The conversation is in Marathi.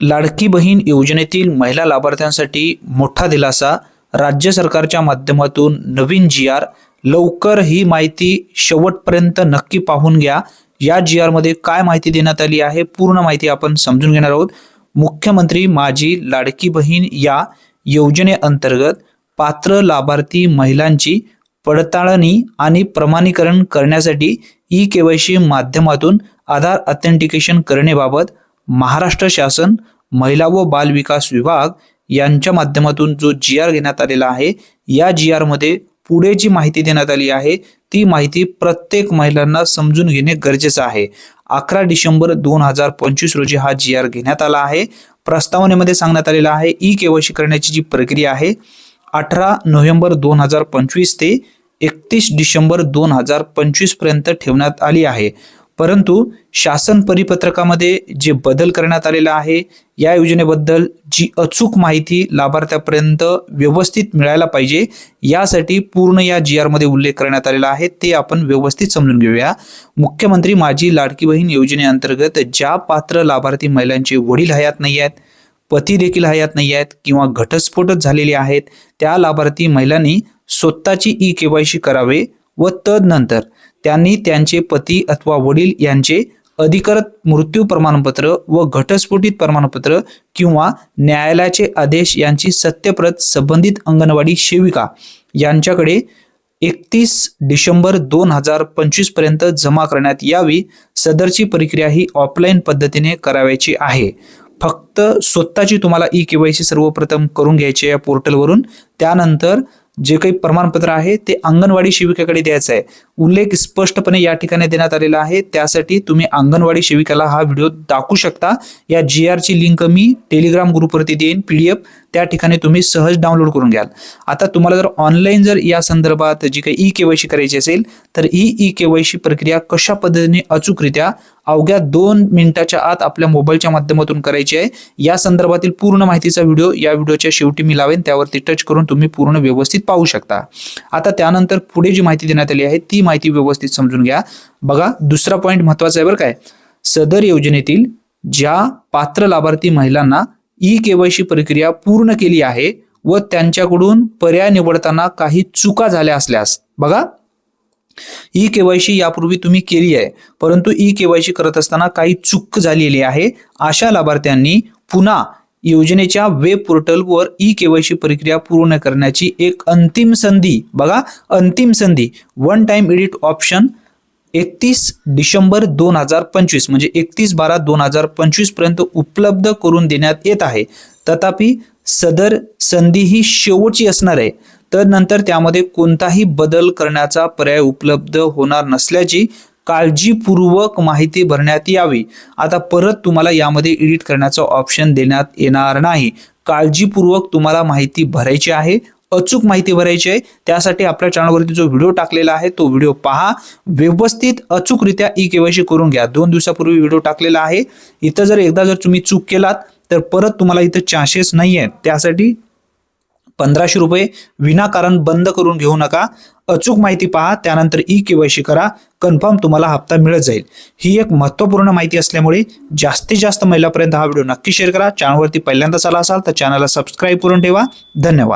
लाडकी बहीण योजनेतील महिला लाभार्थ्यांसाठी मोठा दिलासा। राज्य सरकारच्या माध्यमातून नवीन जी.आर. लवकर ही माहिती शेवटपर्यंत नक्की पाहून घ्या। या जी.आर. मध्ये काय माहिती देण्यात आली आहे पूर्ण माहिती आपण समजून घेणार आहोत। मुख्यमंत्री माझी लाडकी बहीण या योजनेअंतर्गत पात्र लाभार्थी महिलांची पडताळणी आणि प्रमाणीकरण करण्यासाठी ई-केवायसी माध्यमातून आधार ऑथेंटिकेशन करण्याबाबत महाराष्ट्र शासन महिला व बाल विकास विभाग यांच्या माध्यमातून जो जी.आर. घेण्यात आलेला आहे, या जी.आर. मध्ये पुढे जी माहिती देण्यात आली आहे ती माहिती प्रत्येक महिलांना समजून घेणे गरजेचे आहे। 11 डिसेंबर 2025 रोजी हा जी.आर. घेण्यात आला आहे। प्रस्तावनेमध्ये सांगण्यात आलेला आहे ई-केवायसी करण्याची जी प्रक्रिया आहे 18 नोव्हेंबर 2025 ते 31 डिसेंबर 2025 पर्यंत ठेवण्यात आली आहे। परंतु शासन परिपत्रकामध्ये जे बदल करण्यात आलेला आहे, या योजनेबद्दल जी अचूक माहिती लाभार्थ्यापर्यंत व्यवस्थित मिळायला पाहिजे, यासाठी पूर्ण या जी.आर. मध्ये उल्लेख करण्यात आलेला आहे, ते आपण व्यवस्थित समजून घेऊया। मुख्यमंत्री माझी लाडकी बहीण योजनेअंतर्गत ज्या पात्र लाभार्थी महिलांचे वडील हयात नाही आहेत, पती देखील हयात नाही आहेत किंवा घटस्फोटच झालेले आहेत, त्या लाभार्थी महिलांनी स्वतःची ई-केवायसी करावे व तदनंतर त्यांनी त्यांचे पती अथवा वडील यांचे अधिकृत मृत्यू प्रमाणपत्र व घटस्फोटित प्रमाणपत्र किंवा न्यायालयाचे आदेश यांची सत्यप्रत संबंधित अंगणवाडी सेविका यांच्याकडे 31 डिसेंबर 2025 पर्यंत जमा करण्यात यावी। सदरची प्रक्रिया ही ऑफलाईन पद्धतीने करावयाची आहे। फक्त स्वतःची तुम्हाला ई-केवायसी सर्वप्रथम करून घ्यायची या पोर्टलवरून। त्यानंतर जे काही प्रमाणपत्र आहे ते अंगणवाडी सेविकेकडे द्यायचं आहे। उल्लेख स्पष्टपणे या ठिकाणी देण्यात आलेला आहे, त्यासाठी तुम्ही अंगणवाडी सेविकाला हा व्हिडिओ दाखवू शकता। या जी.आर. ची लिंक मी टेलिग्राम ग्रुपवरती देईन, PDF, त्या ठिकाणी तुम्ही सहज डाउनलोड करून घ्याल। आता तुम्हाला जर ऑनलाईन जर या संदर्भात जी काही ई-केवायसी करायची असेल तर ही ई-केवायसी प्रक्रिया कशा पद्धतीने अचूकरित्या अवघ्या 2 मिनिटाच्या आत आपल्या मोबाईलच्या माध्यमातून करायची आहे, या संदर्भातील पूर्ण माहितीचा व्हिडिओ या व्हिडिओच्या शेवटी मी लावेन, त्यावरती टच करून तुम्ही पूर्ण व्यवस्थित पाहू शकता। आता त्यानंतर पुढे जी माहिती देण्यात आली आहे ती माहिती व्यवस्थित समजून घ्या। बघा, दुसरा पॉइंट महत्त्वाचा आहे बरं काय। सदर योजनेतील ज्या पात्र लाभार्थी महिलांना ई-केवायसी प्रक्रिया पूर्ण केली आहे व त्यांच्याकडून पर्याय निवडताना काही चुका झाल्या असल्यास, बघा, ई-केवायसी यापूर्वी तुम्ही केली आहे परंतु ई-केवायसी करत असताना काही चूक झालेली आहे, अशा लाभार्थ्यांनी पुन्हा योजनेच्या वेब पोर्टलवर ई-केवायसी प्रक्रिया पूर्ण करण्याची एक अंतिम संधी, बघा, अंतिम संधी, one time edit option 31 December 2025 म्हणजे 31/12/2025 पर्यंत उपलब्ध करून देण्यात येत आहे। तथापि सदर संधी ही शेवटची असणार आहे, तदनंतर त्यामध्ये कोणताही बदल करण्याचा पर्याय उपलब्ध होणार नसल्याची काळजीपूर्वक माहिती भरण्यात यावी। आता परत तुम्हाला यामध्ये एडिट करण्याचा ऑप्शन देण्यात येणार नाही। काळजीपूर्वक तुम्हाला माहिती भरायची आहे, अचूक माहिती भरायची आहे। त्यासाठी आपल्या चॅनलवरती जो व्हिडिओ टाकलेला आहे तो व्हिडिओ पहा, व्यवस्थित अचूकरित्या ई-केवायसी करून घ्या। 2 दिवसापूर्वी व्हिडिओ टाकलेला आहे। इथं जर एकदा जर तुम्ही चूक केलात तर परत तुम्हाला इथं चान्सेस नाही आहेत, त्यासाठी 1500 रुपये विनाकारण बंद करून घेऊ नका। अचूक माहिती पहा, त्यानंतर ई-केवायसी करा, कन्फर्म तुम्हाला हप्ता मिळत जाईल। ही एक महत्त्वपूर्ण माहिती असल्यामुळे जास्तीत जास्त महिलांपर्यंत हा व्हिडिओ नक्की शेअर करा। चॅनलवरती पहिल्यांदाच आला असाल तर चॅनलला सबस्क्राईब करून ठेवा। धन्यवाद।